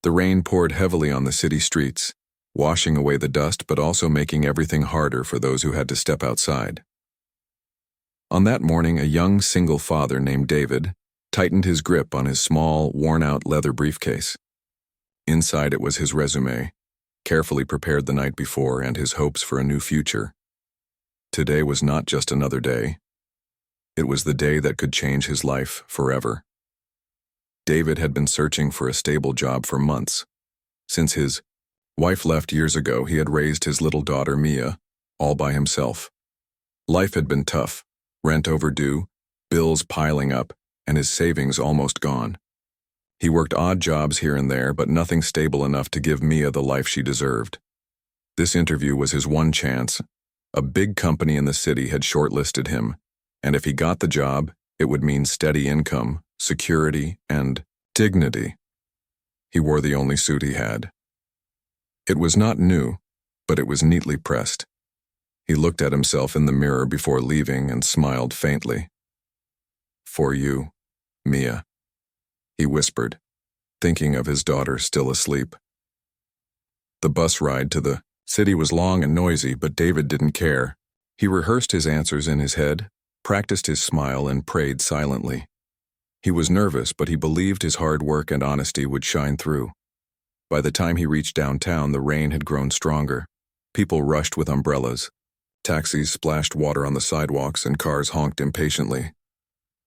The rain poured heavily on the city streets, washing away the dust but also making everything harder for those who had to step outside. On that morning, a young single father named David tightened his grip on his small, worn-out leather briefcase. Inside it was his resume, carefully prepared the night before, and his hopes for a new future. Today was not just another day. It was the day that could change his life forever. David had been searching for a stable job for months. Since his wife left years ago, he had raised his little daughter, Mia, all by himself. Life had been tough, rent overdue, bills piling up, and his savings almost gone. He worked odd jobs here and there, but nothing stable enough to give Mia the life she deserved. This interview was his one chance. A big company in the city had shortlisted him, and if he got the job, it would mean steady income, security, and dignity. He wore the only suit he had. It was not new, but it was neatly pressed. He looked at himself in the mirror before leaving and smiled faintly. "For you, Mia," he whispered, thinking of his daughter still asleep. The bus ride to the city was long and noisy, but David didn't care. He rehearsed his answers in his head, practiced his smile, and prayed silently. He was nervous, but he believed his hard work and honesty would shine through. By the time he reached downtown, the rain had grown stronger. People rushed with umbrellas. Taxis splashed water on the sidewalks, and cars honked impatiently.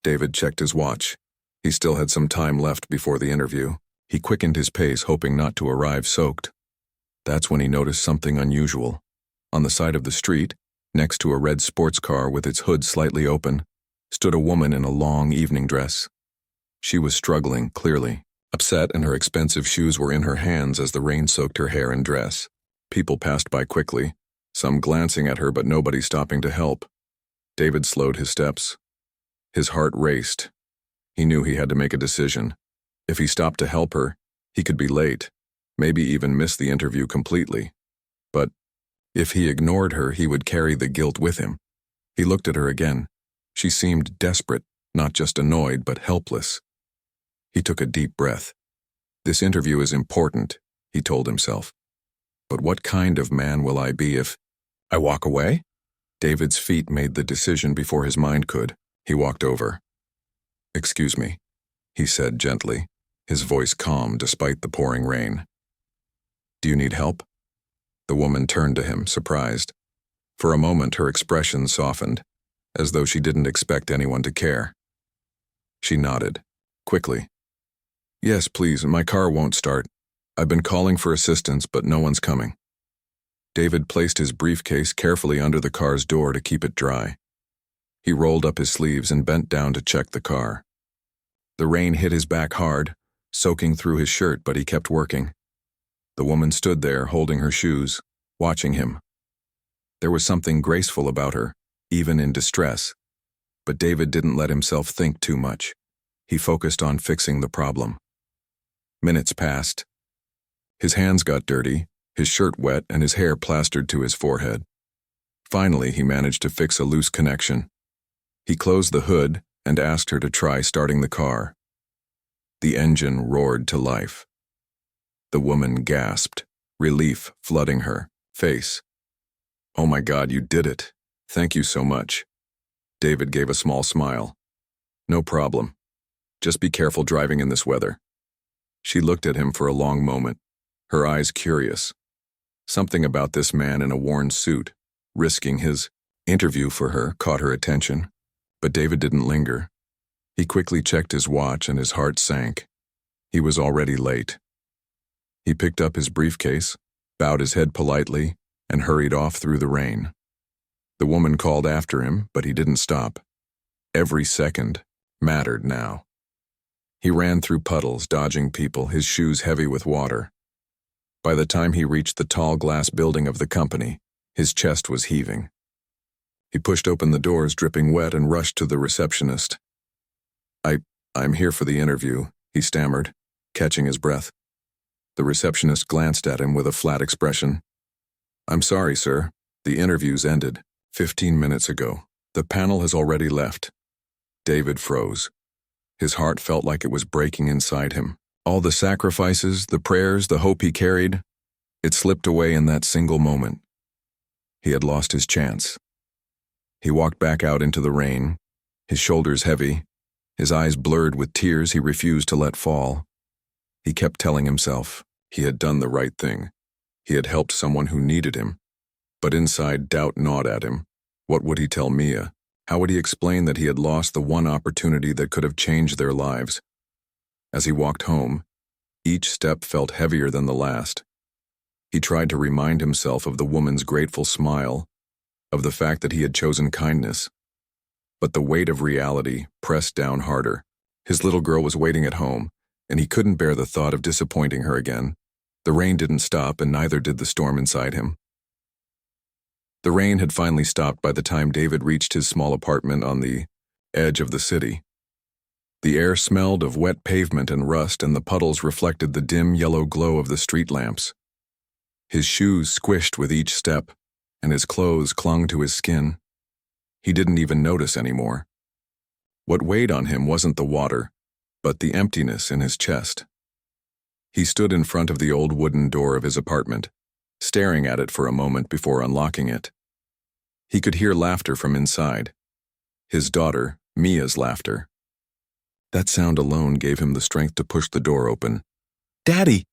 David checked his watch. He still had some time left before the interview. He quickened his pace, hoping not to arrive soaked. That's when he noticed something unusual. On the side of the street, next to a red sports car with its hood slightly open, stood a woman in a long evening dress. She was struggling, clearly, upset, and her expensive shoes were in her hands as the rain soaked her hair and dress. People passed by quickly, some glancing at her but nobody stopping to help. David slowed his steps. His heart raced. He knew he had to make a decision. If he stopped to help her, he could be late, maybe even miss the interview completely. But if he ignored her, he would carry the guilt with him. He looked at her again. She seemed desperate, not just annoyed, but helpless. He took a deep breath. This interview is important, he told himself. But what kind of man will I be if I walk away? David's feet made the decision before his mind could. He walked over. "Excuse me," he said gently, his voice calm despite the pouring rain. "Do you need help?" The woman turned to him, surprised. For a moment, her expression softened, as though she didn't expect anyone to care. She nodded, quickly. "Yes, please, my car won't start. I've been calling for assistance, but no one's coming." David placed his briefcase carefully under the car's door to keep it dry. He rolled up his sleeves and bent down to check the car. The rain hit his back hard, soaking through his shirt, but he kept working. The woman stood there, holding her shoes, watching him. There was something graceful about her, even in distress. But David didn't let himself think too much. He focused on fixing the problem. Minutes passed. His hands got dirty, his shirt wet, and his hair plastered to his forehead. Finally, he managed to fix a loose connection. He closed the hood and asked her to try starting the car. The engine roared to life. The woman gasped, relief flooding her face. "Oh my God, you did it. Thank you so much." David gave a small smile. "No problem. Just be careful driving in this weather." She looked at him for a long moment, her eyes curious. Something about this man in a worn suit, risking his interview for her, caught her attention. But David didn't linger. He quickly checked his watch and his heart sank. He was already late. He picked up his briefcase, bowed his head politely, and hurried off through the rain. The woman called after him, but he didn't stop. Every second mattered now. He ran through puddles, dodging people, his shoes heavy with water. By the time he reached the tall glass building of the company, his chest was heaving. He pushed open the doors, dripping wet, and rushed to the receptionist. I'm here for the interview," he stammered, catching his breath. The receptionist glanced at him with a flat expression. "I'm sorry, sir. The interview's ended 15 minutes ago. The panel has already left." David froze. His heart felt like it was breaking inside him. All the sacrifices, the prayers, the hope he carried, it slipped away in that single moment. He had lost his chance. He walked back out into the rain, his shoulders heavy, his eyes blurred with tears he refused to let fall. He kept telling himself he had done the right thing. He had helped someone who needed him. But inside, doubt gnawed at him. What would he tell Mia? How would he explain that he had lost the one opportunity that could have changed their lives? As he walked home, each step felt heavier than the last. He tried to remind himself of the woman's grateful smile, of the fact that he had chosen kindness. But the weight of reality pressed down harder. His little girl was waiting at home, and he couldn't bear the thought of disappointing her again. The rain didn't stop, and neither did the storm inside him. The rain had finally stopped by the time David reached his small apartment on the edge of the city. The air smelled of wet pavement and rust, and the puddles reflected the dim yellow glow of the street lamps. His shoes squished with each step, and his clothes clung to his skin. He didn't even notice anymore. What weighed on him wasn't the water, but the emptiness in his chest. He stood in front of the old wooden door of his apartment, staring at it for a moment before unlocking it. He could hear laughter from inside. His daughter, Mia's laughter. That sound alone gave him the strength to push the door open. "Daddy!"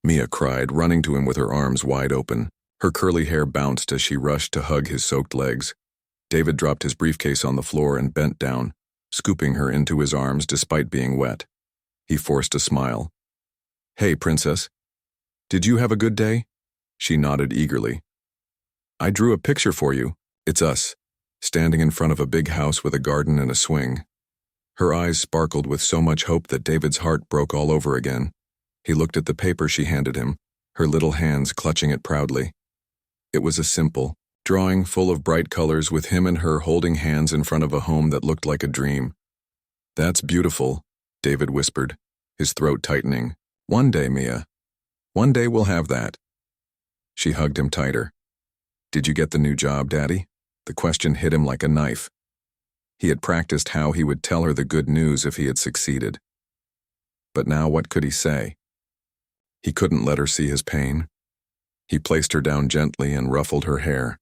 Mia cried, running to him with her arms wide open. Her curly hair bounced as she rushed to hug his soaked legs. David dropped his briefcase on the floor and bent down, scooping her into his arms despite being wet. He forced a smile. "Hey, princess. Did you have a good day?" She nodded eagerly. "I drew a picture for you. It's us, standing in front of a big house with a garden and a swing." Her eyes sparkled with so much hope that David's heart broke all over again. He looked at the paper she handed him, her little hands clutching it proudly. It was a simple drawing full of bright colors with him and her holding hands in front of a home that looked like a dream. "That's beautiful," David whispered, his throat tightening. "One day, Mia. One day we'll have that." She hugged him tighter. "Did you get the new job, Daddy?" The question hit him like a knife. He had practiced how he would tell her the good news if he had succeeded. But now what could he say? He couldn't let her see his pain. He placed her down gently and ruffled her hair.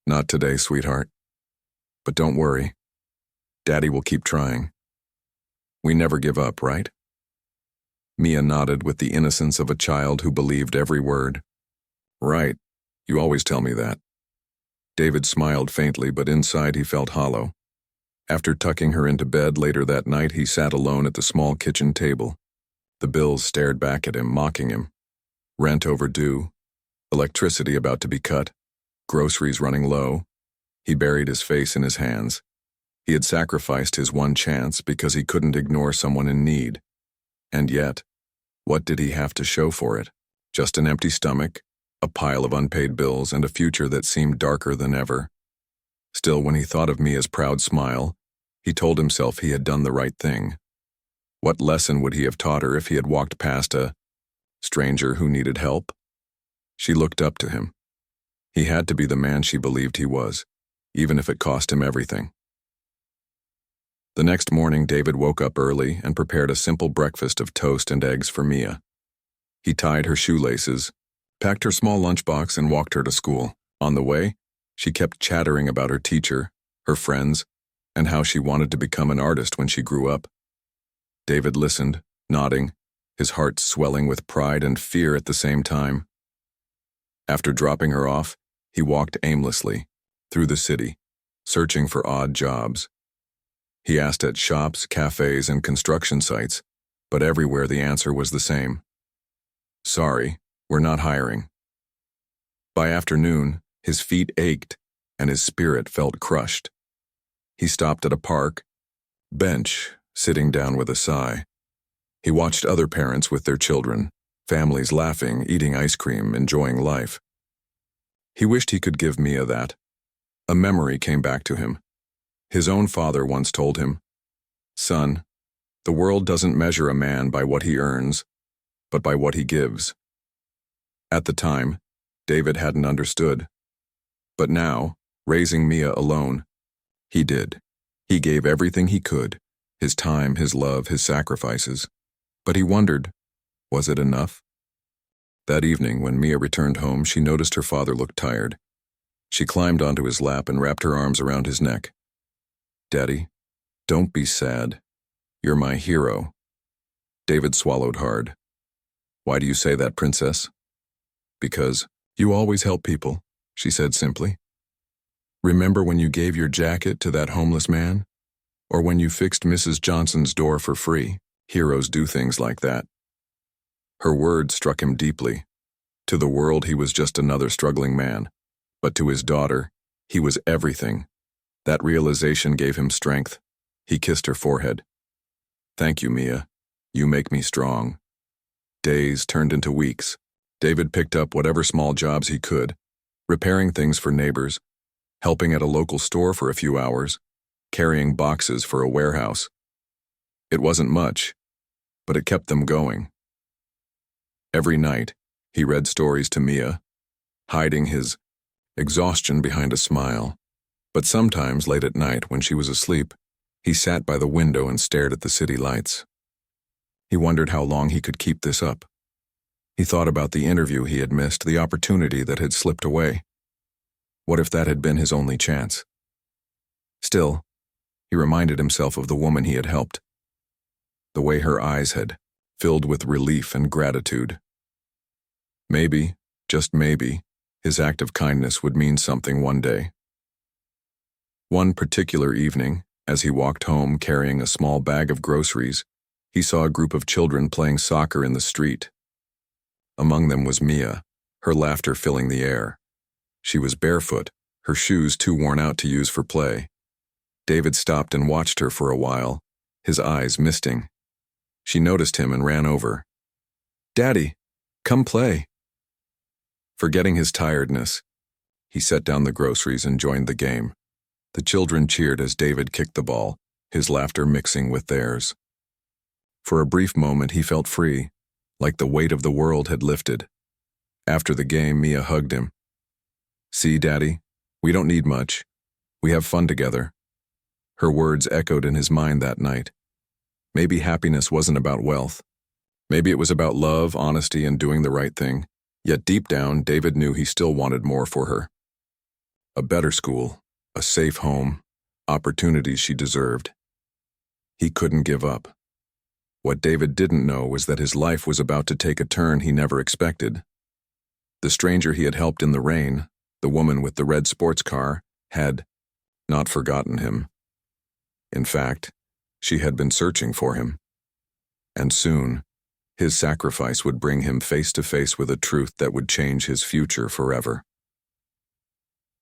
"Not today, sweetheart. But don't worry. Daddy will keep trying. We never give up, right?" Mia nodded with the innocence of a child who believed every word. "Right. You always tell me that." David smiled faintly, but inside he felt hollow. After tucking her into bed later that night, he sat alone at the small kitchen table. The bills stared back at him, mocking him. Rent overdue, electricity about to be cut, groceries running low. He buried his face in his hands. He had sacrificed his one chance because he couldn't ignore someone in need. And yet, what did he have to show for it? Just an empty stomach, a pile of unpaid bills, and a future that seemed darker than ever. Still, when he thought of Mia's proud smile, he told himself he had done the right thing. What lesson would he have taught her if he had walked past a stranger who needed help? She looked up to him. He had to be the man she believed he was, even if it cost him everything. The next morning, David woke up early and prepared a simple breakfast of toast and eggs for Mia. He tied her shoelaces, packed her small lunchbox, and walked her to school. On the way, she kept chattering about her teacher, her friends, and how she wanted to become an artist when she grew up. David listened, nodding, his heart swelling with pride and fear at the same time. After dropping her off, he walked aimlessly through the city, searching for odd jobs. He asked at shops, cafes, and construction sites, but everywhere the answer was the same. "Sorry, we're not hiring." By afternoon, his feet ached and his spirit felt crushed. He stopped at a park bench, sitting down with a sigh. He watched other parents with their children, families laughing, eating ice cream, enjoying life. He wished he could give Mia that. A memory came back to him. His own father once told him, "Son, the world doesn't measure a man by what he earns, but by what he gives." At the time, David hadn't understood. But now, raising Mia alone, he did. He gave everything he could, his time, his love, his sacrifices. But he wondered, was it enough? That evening, when Mia returned home, she noticed her father looked tired. She climbed onto his lap and wrapped her arms around his neck. "Daddy, don't be sad. You're my hero." David swallowed hard. "Why do you say that, princess?" "Because you always help people," she said simply. "Remember when you gave your jacket to that homeless man? Or when you fixed Mrs. Johnson's door for free? Heroes do things like that." Her words struck him deeply. To the world, he was just another struggling man. But to his daughter, he was everything. That realization gave him strength. He kissed her forehead. "Thank you, Mia. You make me strong." Days turned into weeks. David picked up whatever small jobs he could, repairing things for neighbors, helping at a local store for a few hours, carrying boxes for a warehouse. It wasn't much, but it kept them going. Every night, he read stories to Mia, hiding his exhaustion behind a smile. But sometimes, late at night, when she was asleep, he sat by the window and stared at the city lights. He wondered how long he could keep this up. He thought about the interview he had missed, the opportunity that had slipped away. What if that had been his only chance? Still, he reminded himself of the woman he had helped, the way her eyes had filled with relief and gratitude. Maybe, just maybe, his act of kindness would mean something one day. One particular evening, as he walked home carrying a small bag of groceries, he saw a group of children playing soccer in the street. Among them was Mia, her laughter filling the air. She was barefoot, her shoes too worn out to use for play. David stopped and watched her for a while, his eyes misting. She noticed him and ran over. "Daddy, come play." Forgetting his tiredness, he set down the groceries and joined the game. The children cheered as David kicked the ball, his laughter mixing with theirs. For a brief moment, he felt free, like the weight of the world had lifted. After the game, Mia hugged him. "See, Daddy, we don't need much. We have fun together." Her words echoed in his mind that night. Maybe happiness wasn't about wealth. Maybe it was about love, honesty, and doing the right thing. Yet deep down, David knew he still wanted more for her. A better school, a safe home, opportunities she deserved. He couldn't give up. What David didn't know was that his life was about to take a turn he never expected. The stranger he had helped in the rain, the woman with the red sports car, had not forgotten him. In fact, she had been searching for him. And soon, his sacrifice would bring him face to face with a truth that would change his future forever.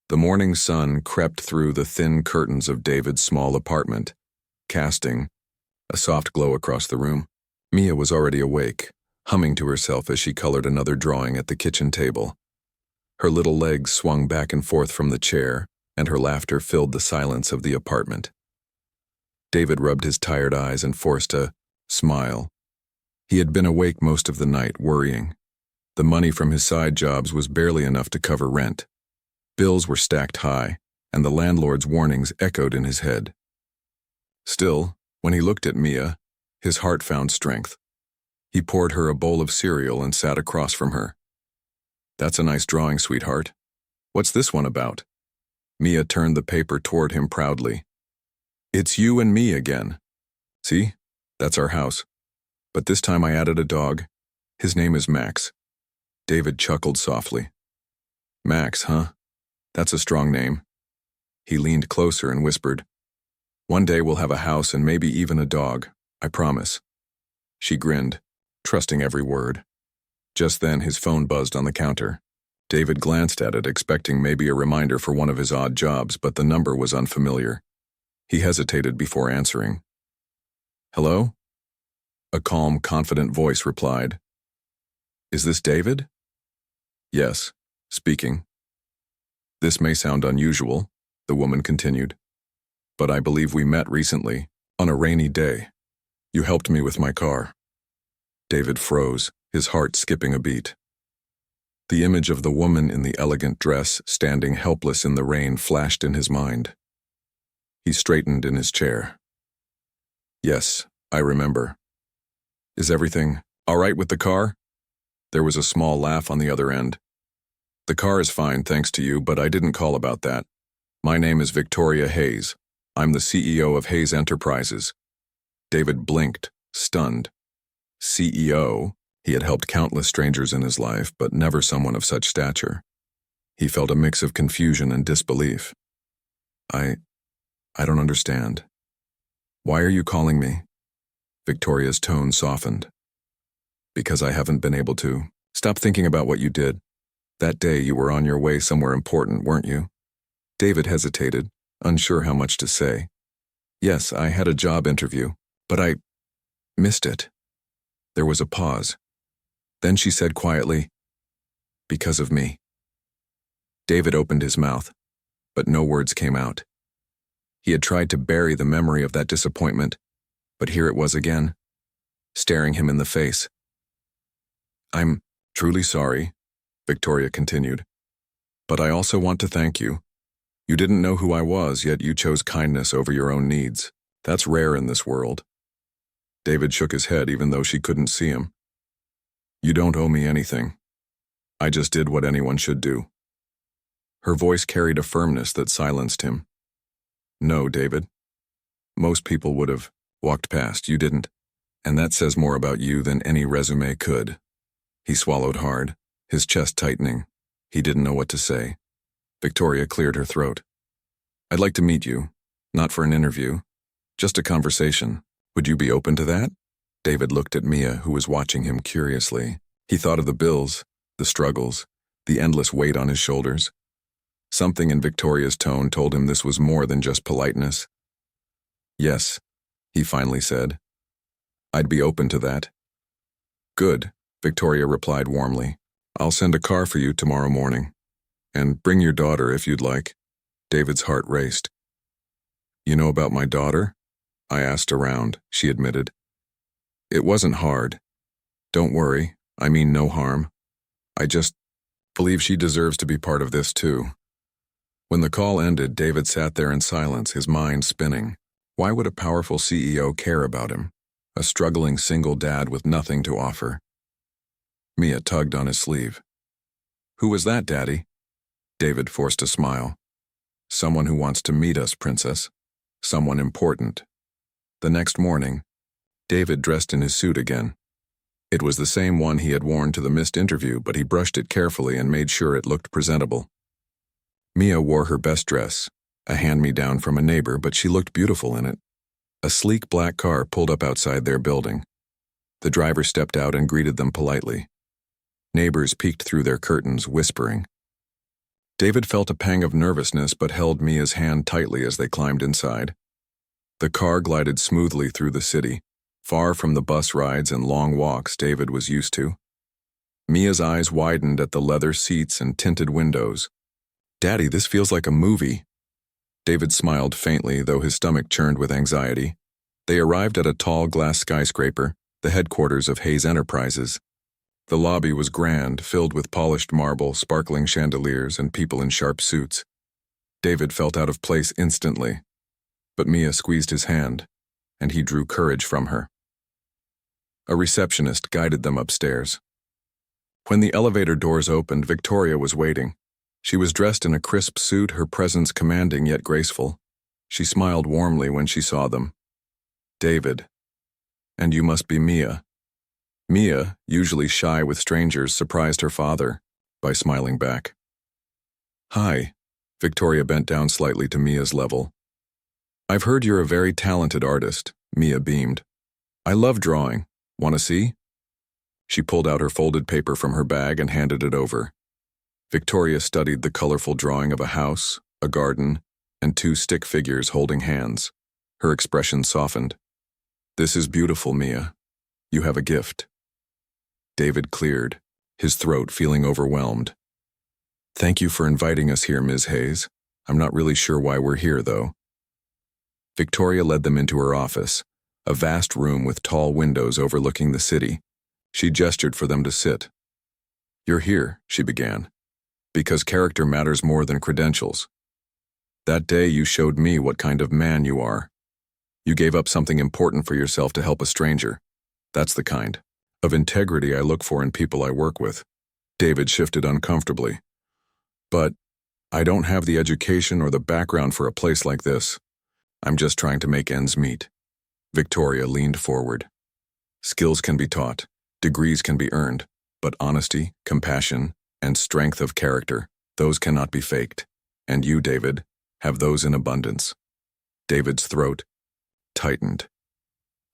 The morning sun crept through the thin curtains of David's small apartment, casting a soft glow across the room. Mia was already awake, humming to herself as she colored another drawing at the kitchen table. Her little legs swung back and forth from the chair, and her laughter filled the silence of the apartment. David rubbed his tired eyes and forced a smile. He had been awake most of the night, worrying. The money from his side jobs was barely enough to cover rent. Bills were stacked high, and the landlord's warnings echoed in his head. Still, when he looked at Mia, his heart found strength. He poured her a bowl of cereal and sat across from her. "That's a nice drawing, sweetheart. What's this one about?" Mia turned the paper toward him proudly. "It's you and me again. See, that's our house. But this time I added a dog. His name is Max." David chuckled softly. "Max, huh? That's a strong name." He leaned closer and whispered, "One day we'll have a house and maybe even a dog, I promise." She grinned, trusting every word. Just then his phone buzzed on the counter. David glanced at it, expecting maybe a reminder for one of his odd jobs, but the number was unfamiliar. He hesitated before answering. "Hello?" A calm, confident voice replied. "Is this David?" "Yes, speaking." "This may sound unusual," the woman continued, "but I believe we met recently, on a rainy day. You helped me with my car." David froze, his heart skipping a beat. The image of the woman in the elegant dress standing helpless in the rain flashed in his mind. He straightened in his chair. "Yes, I remember. Is everything all right with the car? There was a small laugh on the other end. The car is fine, thanks to you, but I didn't call about that. My name is Victoria Hayes. I'm the CEO of Hayes Enterprises. David blinked, stunned. CEO? He had helped countless strangers in his life, but never someone of such stature. He felt a mix of confusion and disbelief. I don't understand. Why are you calling me? Victoria's tone softened. Because I haven't been able to. Stop thinking about what you did. That day you were on your way somewhere important, weren't you? David hesitated, unsure how much to say. Yes, I had a job interview, but I missed it. There was a pause. Then she said quietly, because of me. David opened his mouth, but no words came out. He had tried to bury the memory of that disappointment, but here it was again, staring him in the face. I'm truly sorry, Victoria continued, but I also want to thank you. You didn't know who I was, yet you chose kindness over your own needs. That's rare in this world. David shook his head even though she couldn't see him. You don't owe me anything. I just did what anyone should do. Her voice carried a firmness that silenced him. No, David. Most people would have walked past. You didn't. And that says more about you than any resume could. He swallowed hard, his chest tightening. He didn't know what to say. Victoria cleared her throat. I'd like to meet you. Not for an interview. Just a conversation. Would you be open to that? David looked at Mia, who was watching him curiously. He thought of the bills, the struggles, the endless weight on his shoulders. Something in Victoria's tone told him this was more than just politeness. Yes, he finally said. I'd be open to that. Good, Victoria replied warmly. I'll send a car for you tomorrow morning. And bring your daughter if you'd like. David's heart raced. You know about my daughter? I asked around, she admitted. It wasn't hard. Don't worry, I mean no harm. I just believe she deserves to be part of this too. When the call ended, David sat there in silence, his mind spinning. Why would a powerful CEO care about him? A struggling single dad with nothing to offer. Mia tugged on his sleeve. Who was that, Daddy? David forced a smile. Someone who wants to meet us, Princess. Someone important. The next morning, David dressed in his suit again. It was the same one he had worn to the missed interview, but he brushed it carefully and made sure it looked presentable. Mia wore her best dress, a hand-me-down from a neighbor, but she looked beautiful in it. A sleek black car pulled up outside their building. The driver stepped out and greeted them politely. Neighbors peeked through their curtains, whispering. David felt a pang of nervousness but held Mia's hand tightly as they climbed inside. The car glided smoothly through the city, far from the bus rides and long walks David was used to. Mia's eyes widened at the leather seats and tinted windows. Daddy, this feels like a movie. David smiled faintly, though his stomach churned with anxiety. They arrived at a tall glass skyscraper, the headquarters of Hayes Enterprises. The lobby was grand, filled with polished marble, sparkling chandeliers, and people in sharp suits. David felt out of place instantly, but Mia squeezed his hand, and he drew courage from her. A receptionist guided them upstairs. When the elevator doors opened, Victoria was waiting. She was dressed in a crisp suit, her presence commanding yet graceful. She smiled warmly when she saw them. David. And you must be Mia. Mia, usually shy with strangers, surprised her father by smiling back. Hi. Victoria bent down slightly to Mia's level. I've heard you're a very talented artist, Mia beamed. I love drawing. Want to see? She pulled out her folded paper from her bag and handed it over. Victoria studied the colorful drawing of a house, a garden, and two stick figures holding hands. Her expression softened. This is beautiful, Mia. You have a gift. David cleared, his throat feeling overwhelmed. Thank you for inviting us here, Ms. Hayes. I'm not really sure why we're here, though. Victoria led them into her office, a vast room with tall windows overlooking the city. She gestured for them to sit. You're here, she began, because character matters more than credentials. That day you showed me what kind of man you are. You gave up something important for yourself to help a stranger. That's the kind of integrity I look for in people I work with. David shifted uncomfortably. But I don't have the education or the background for a place like this. I'm just trying to make ends meet. Victoria leaned forward. Skills can be taught, degrees can be earned, but honesty, compassion, and strength of character, those cannot be faked. And you, David, have those in abundance. David's throat tightened.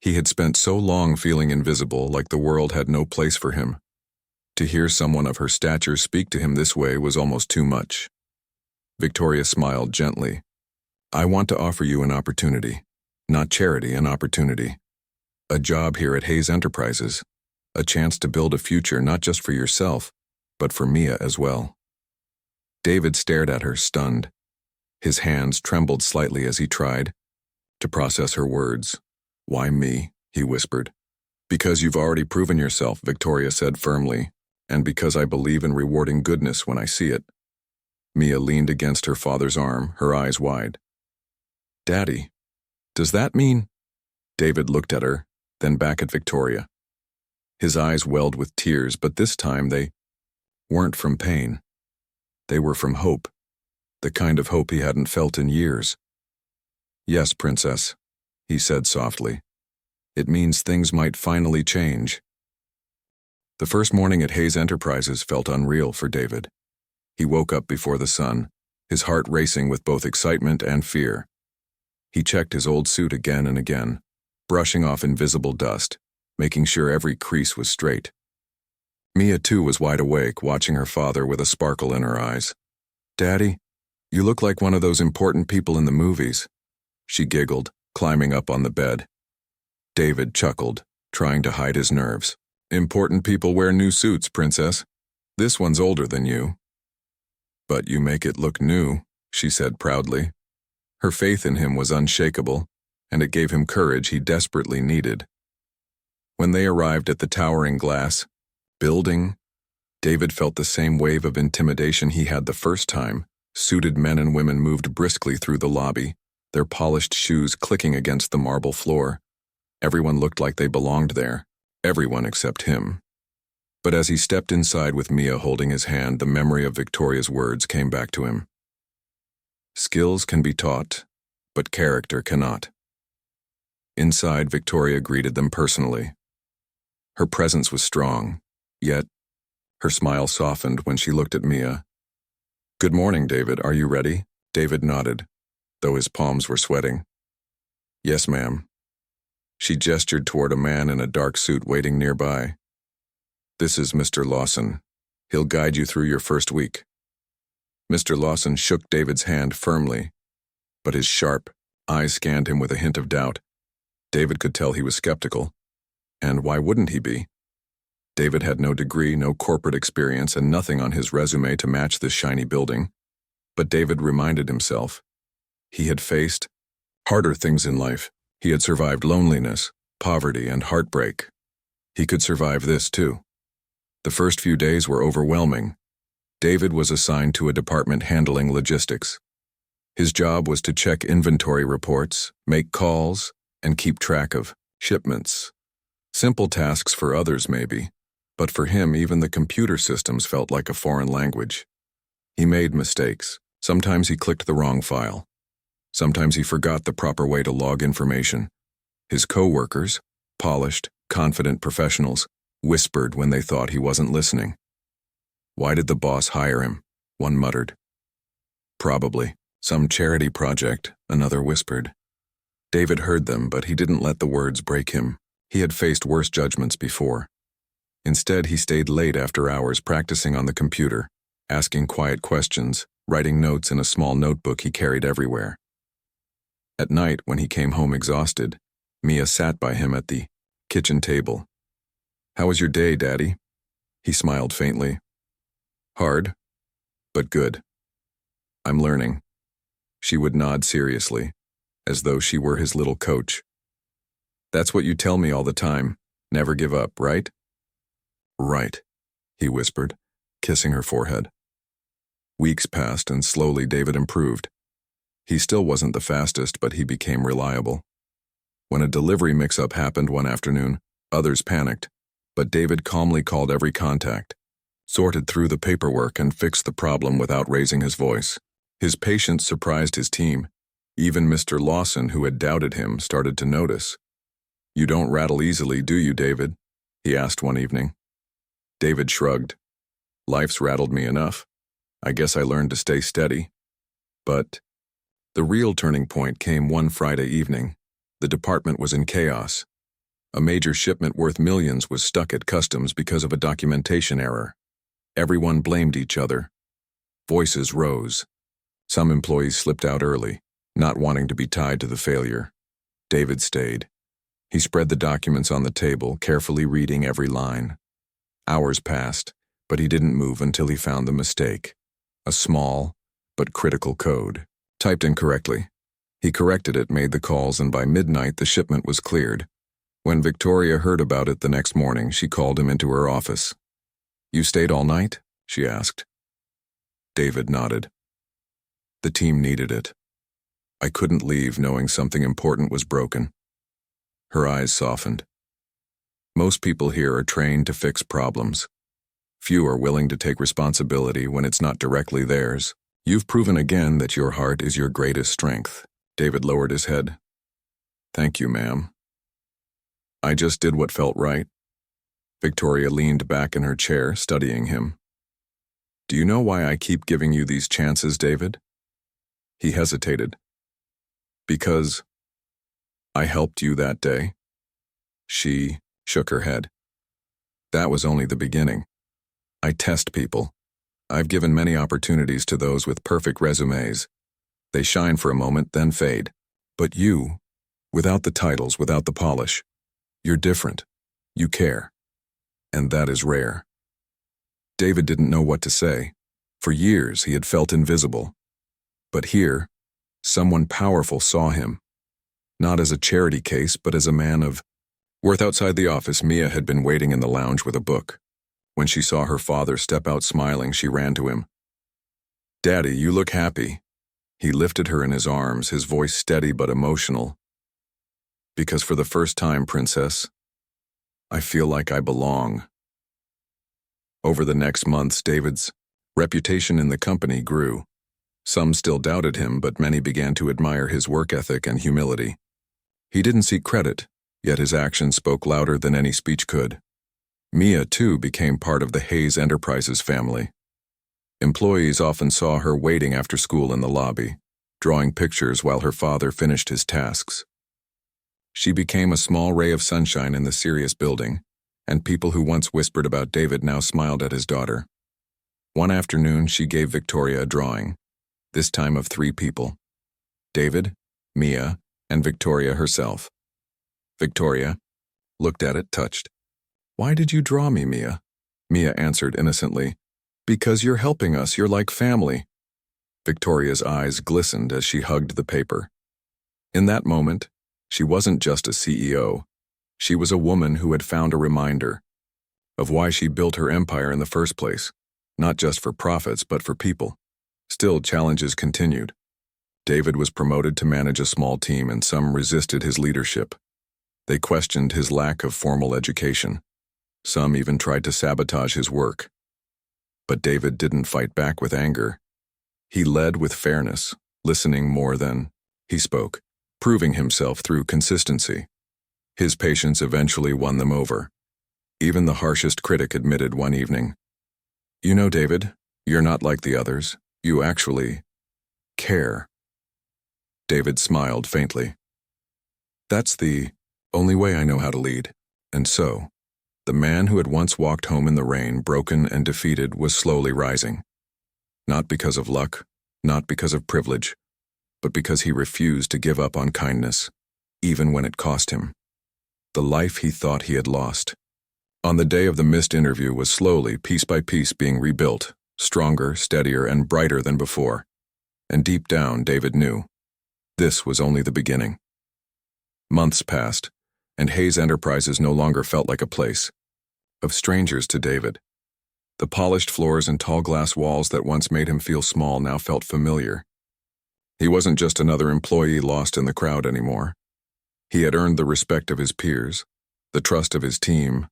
He had spent so long feeling invisible, like the world had no place for him. To hear someone of her stature speak to him this way was almost too much. Victoria smiled gently. I want to offer you an opportunity. Not charity, an opportunity. A job here at Hayes Enterprises. A chance to build a future not just for yourself, but for Mia as well. David stared at her, stunned. His hands trembled slightly as he tried to process her words. Why me? He whispered. Because you've already proven yourself, Victoria said firmly, and because I believe in rewarding goodness when I see it. Mia leaned against her father's arm, her eyes wide. Daddy, does that mean? David looked at her, then back at Victoria. His eyes welled with tears, but this time they weren't from pain. They were from hope, the kind of hope he hadn't felt in years. Yes, Princess, he said softly. It means things might finally change. The first morning at Hayes Enterprises felt unreal for David. He woke up before the sun, his heart racing with both excitement and fear. He checked his old suit again and again, brushing off invisible dust, making sure every crease was straight. Mia, too, was wide awake, watching her father with a sparkle in her eyes. Daddy, you look like one of those important people in the movies. She giggled, climbing up on the bed. David chuckled, trying to hide his nerves. Important people wear new suits, Princess. This one's older than you. But you make it look new, she said proudly. Her faith in him was unshakable, and it gave him courage he desperately needed. When they arrived at the towering glass building, David felt the same wave of intimidation he had the first time. Suited men and women moved briskly through the lobby, their polished shoes clicking against the marble floor. Everyone looked like they belonged there, everyone except him. But as he stepped inside with Mia holding his hand, the memory of Victoria's words came back to him. Skills can be taught, but character cannot. Inside, Victoria greeted them personally. Her presence was strong, yet her smile softened when she looked at Mia. Good morning, David. Are you ready? David nodded, though his palms were sweating. Yes, ma'am. She gestured toward a man in a dark suit waiting nearby. This is Mr. Lawson. He'll guide you through your first week. Mr. Lawson shook David's hand firmly, but his sharp eyes scanned him with a hint of doubt. David could tell he was skeptical. And why wouldn't he be? David had no degree, no corporate experience, and nothing on his resume to match this shiny building. But David reminded himself, he had faced harder things in life. He had survived loneliness, poverty, and heartbreak. He could survive this too. The first few days were overwhelming. David was assigned to a department handling logistics. His job was to check inventory reports, make calls, and keep track of shipments. Simple tasks for others, maybe, but for him, even the computer systems felt like a foreign language. He made mistakes. Sometimes he clicked the wrong file. Sometimes he forgot the proper way to log information. His co-workers, polished, confident professionals, whispered when they thought he wasn't listening. Why did the boss hire him? One muttered. Probably some charity project, another whispered. David heard them, but he didn't let the words break him. He had faced worse judgments before. Instead, he stayed late after hours practicing on the computer, asking quiet questions, writing notes in a small notebook he carried everywhere. At night, when he came home exhausted, Mia sat by him at the kitchen table. How was your day, Daddy? He smiled faintly. Hard, but good. I'm learning. She would nod seriously, as though she were his little coach. That's what you tell me all the time. Never give up, right? Right, he whispered, kissing her forehead. Weeks passed and slowly David improved. He still wasn't the fastest, but he became reliable. When a delivery mix-up happened one afternoon, Others panicked, but David calmly called every contact, sorted through the paperwork, and fixed the problem without raising his voice. His patience surprised his team. Even Mr. Lawson, who had doubted him, started to notice. "You don't rattle easily, do you, David?" he asked one evening. David shrugged. "Life's rattled me enough. I guess I learned to stay steady." But the real turning point came one Friday evening. The department was in chaos. A major shipment worth millions was stuck at customs because of a documentation error. Everyone blamed each other. Voices rose. Some employees slipped out early, not wanting to be tied to the failure. David stayed. He spread the documents on the table, carefully reading every line. Hours passed, but he didn't move until he found the mistake. A small, but critical code, typed incorrectly. He corrected it, made the calls, and by midnight the shipment was cleared. When Victoria heard about it the next morning, she called him into her office. "You stayed all night?" she asked. David nodded. "The team needed it. I couldn't leave knowing something important was broken." Her eyes softened. "Most people here are trained to fix problems. Few are willing to take responsibility when it's not directly theirs. You've proven again that your heart is your greatest strength." David lowered his head. "Thank you, ma'am. I just did what felt right." Victoria leaned back in her chair, studying him. "Do you know why I keep giving you these chances, David?" He hesitated. "Because I helped you that day." She shook her head. "That was only the beginning. I test people. I've given many opportunities to those with perfect resumes. They shine for a moment, then fade. But you, without the titles, without the polish, you're different. You care. And that is rare." David didn't know what to say. For years he had felt invisible. But here, someone powerful saw him. Not as a charity case, but as a man of worth. Outside the office, Mia had been waiting in the lounge with a book. When she saw her father step out smiling, she ran to him. "Daddy, you look happy." He lifted her in his arms, his voice steady but emotional. "Because for the first time, Princess, I feel like I belong." Over the next months, David's reputation in the company grew. Some still doubted him, but many began to admire his work ethic and humility. He didn't seek credit, yet his actions spoke louder than any speech could. Mia, too, became part of the Hayes Enterprises family. Employees often saw her waiting after school in the lobby, drawing pictures while her father finished his tasks. She became a small ray of sunshine in the serious building, and people who once whispered about David now smiled at his daughter. One afternoon, she gave Victoria a drawing, this time of 3 people: David, Mia, and Victoria herself. Victoria looked at it, touched. "Why did you draw me, Mia?" Mia answered innocently. "Because you're helping us, you're like family." Victoria's eyes glistened as she hugged the paper. In that moment, she wasn't just a CEO. She was a woman who had found a reminder of why she built her empire in the first place, not just for profits, but for people. Still, challenges continued. David was promoted to manage a small team, and some resisted his leadership. They questioned his lack of formal education. Some even tried to sabotage his work. But David didn't fight back with anger. He led with fairness, listening more than he spoke, proving himself through consistency. His patience eventually won them over. Even the harshest critic admitted one evening, "You know, David, you're not like the others. You actually care." David smiled faintly. "That's the only way I know how to lead." And so, the man who had once walked home in the rain, broken and defeated, was slowly rising. Not because of luck, not because of privilege, but because he refused to give up on kindness, even when it cost him the life he thought he had lost. On the day of the missed interview was slowly, piece by piece, being rebuilt, stronger, steadier, and brighter than before. And deep down, David knew this was only the beginning. Months passed, and Hayes Enterprises no longer felt like a place of strangers to David. The polished floors and tall glass walls that once made him feel small now felt familiar. He wasn't just another employee lost in the crowd anymore. He had earned the respect of his peers, the trust of his team,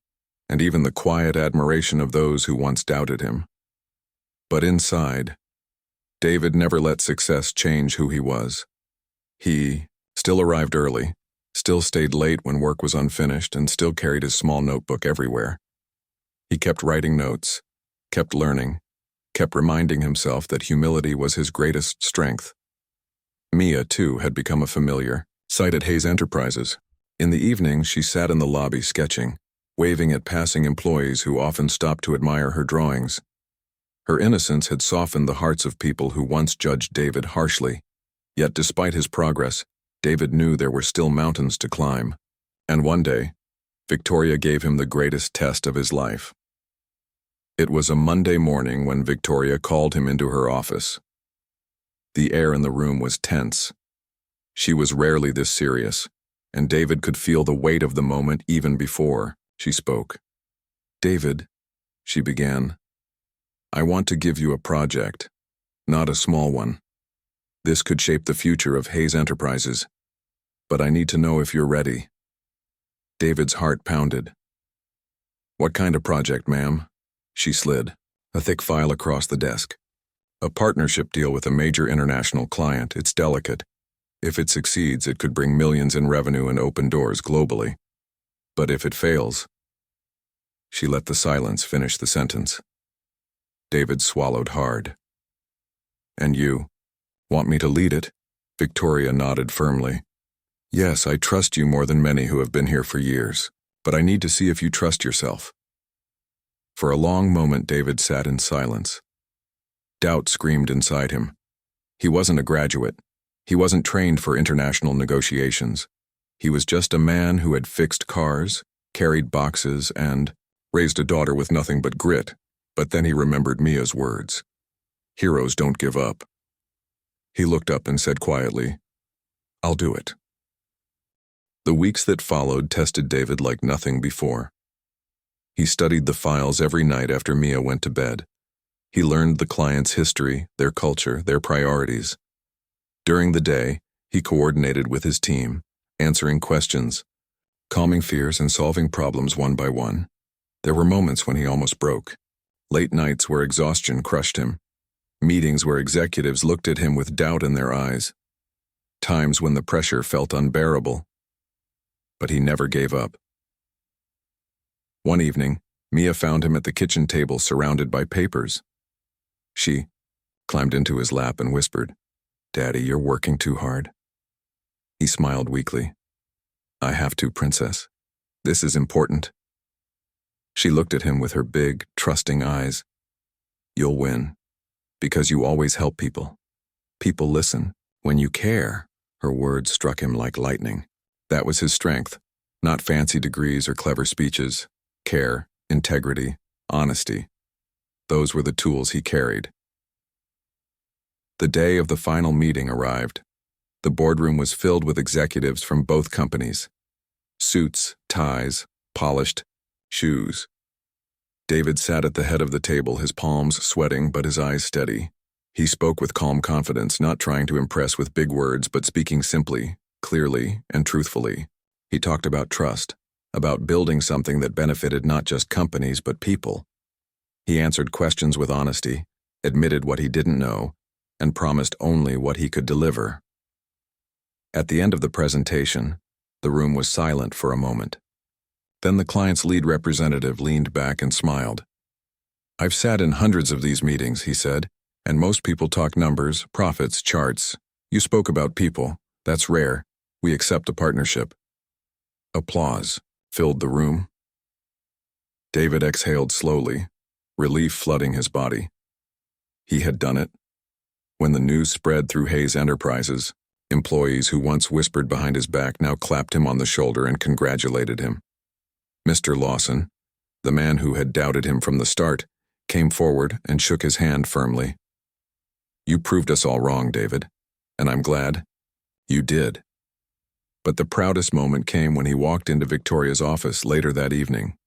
and even the quiet admiration of those who once doubted him. But inside, David never let success change who he was. He still arrived early, still stayed late when work was unfinished, and still carried his small notebook everywhere. He kept writing notes, kept learning, kept reminding himself that humility was his greatest strength. Mia, too, had become a familiar sight at Hayes Enterprises. In the evening, she sat in the lobby sketching, waving at passing employees who often stopped to admire her drawings. Her innocence had softened the hearts of people who once judged David harshly. Yet despite his progress, David knew there were still mountains to climb. And one day, Victoria gave him the greatest test of his life. It was a Monday morning when Victoria called him into her office. The air in the room was tense. She was rarely this serious, and David could feel the weight of the moment even before she spoke. "David," she began, "I want to give you a project, not a small one. This could shape the future of Hayes Enterprises, but I need to know if you're ready." David's heart pounded. "What kind of project, ma'am?" She slid a thick file across the desk. "A partnership deal with a major international client. It's delicate. If it succeeds, it could bring millions in revenue and open doors globally. But if it fails..." She let the silence finish the sentence. David swallowed hard. "And you want me to lead it?" Victoria nodded firmly. "Yes, I trust you more than many who have been here for years, but I need to see if you trust yourself." For a long moment, David sat in silence. Doubt screamed inside him. He wasn't a graduate. He wasn't trained for international negotiations. He was just a man who had fixed cars, carried boxes, and raised a daughter with nothing but grit. But then he remembered Mia's words. "Heroes don't give up." He looked up and said quietly, "I'll do it." The weeks that followed tested David like nothing before. He studied the files every night after Mia went to bed. He learned the client's history, their culture, their priorities. During the day, he coordinated with his team, answering questions, calming fears, and solving problems one by one. There were moments when he almost broke. Late nights where exhaustion crushed him. Meetings where executives looked at him with doubt in their eyes. Times when the pressure felt unbearable. But he never gave up. One evening, Mia found him at the kitchen table surrounded by papers. She climbed into his lap and whispered, "Daddy, you're working too hard." He smiled weakly. "I have to, Princess. This is important." She looked at him with her big, trusting eyes. "You'll win, because you always help people. People listen. When you care." Her words struck him like lightning. That was his strength, not fancy degrees or clever speeches. Care, integrity, honesty. Those were the tools he carried. The day of the final meeting arrived. The boardroom was filled with executives from both companies. Suits, ties, polished shoes. David sat at the head of the table, his palms sweating but his eyes steady. He spoke with calm confidence, not trying to impress with big words, but speaking simply, clearly, and truthfully. He talked about trust, about building something that benefited not just companies but people. He answered questions with honesty, admitted what he didn't know, and promised only what he could deliver. At the end of the presentation, the room was silent for a moment. Then the client's lead representative leaned back and smiled. "I've sat in hundreds of these meetings," he said, "and most people talk numbers, profits, charts. You spoke about people. That's rare. We accept a partnership." Applause filled the room. David exhaled slowly, relief flooding his body. He had done it. When the news spread through Hayes Enterprises, employees who once whispered behind his back now clapped him on the shoulder and congratulated him. Mr. Lawson, the man who had doubted him from the start, came forward and shook his hand firmly. "You proved us all wrong, David, and I'm glad you did." But the proudest moment came when he walked into Victoria's office later that evening.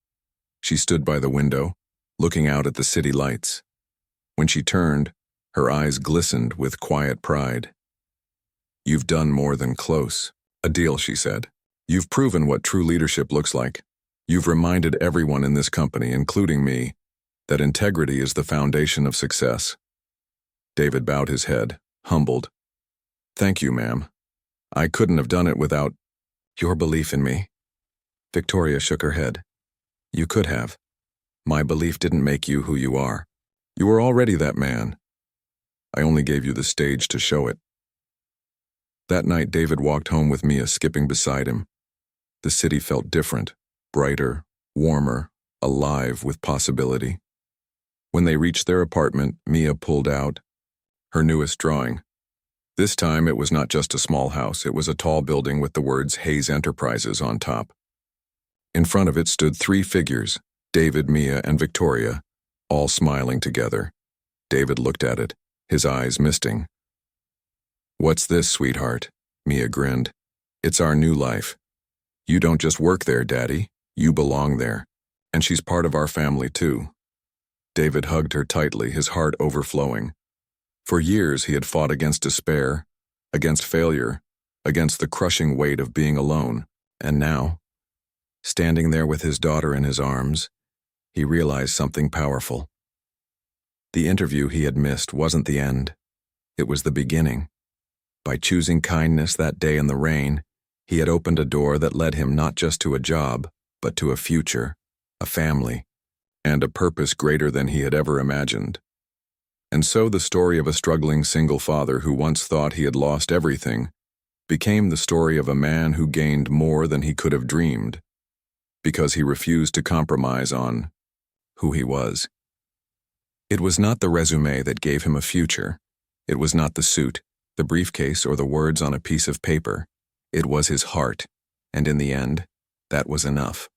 She stood by the window, looking out at the city lights. When she turned, her eyes glistened with quiet pride. "You've done more than close a deal," she said. "You've proven what true leadership looks like. You've reminded everyone in this company, including me, that integrity is the foundation of success." David bowed his head, humbled. "Thank you, ma'am. I couldn't have done it without your belief in me." Victoria shook her head. "You could have. My belief didn't make you who you are. You were already that man. I only gave you the stage to show it." That night, David walked home with Mia skipping beside him. The city felt different, brighter, warmer, alive with possibility. When they reached their apartment, Mia pulled out her newest drawing. This time, it was not just a small house. It was a tall building with the words Hayes Enterprises on top. In front of it stood 3 figures, David, Mia, and Victoria, all smiling together. David looked at it, his eyes misting. "What's this, sweetheart?" Mia grinned. "It's our new life. You don't just work there, Daddy. You belong there. And she's part of our family, too." David hugged her tightly, his heart overflowing. For years, he had fought against despair, against failure, against the crushing weight of being alone. And now, standing there with his daughter in his arms, he realized something powerful. The interview he had missed wasn't the end. It was the beginning. By choosing kindness that day in the rain, he had opened a door that led him not just to a job, but to a future, a family, and a purpose greater than he had ever imagined. And so the story of a struggling single father who once thought he had lost everything became the story of a man who gained more than he could have dreamed, because he refused to compromise on who he was. It was not the resume that gave him a future. It was not the suit, the briefcase, or the words on a piece of paper. It was his heart, and in the end, that was enough.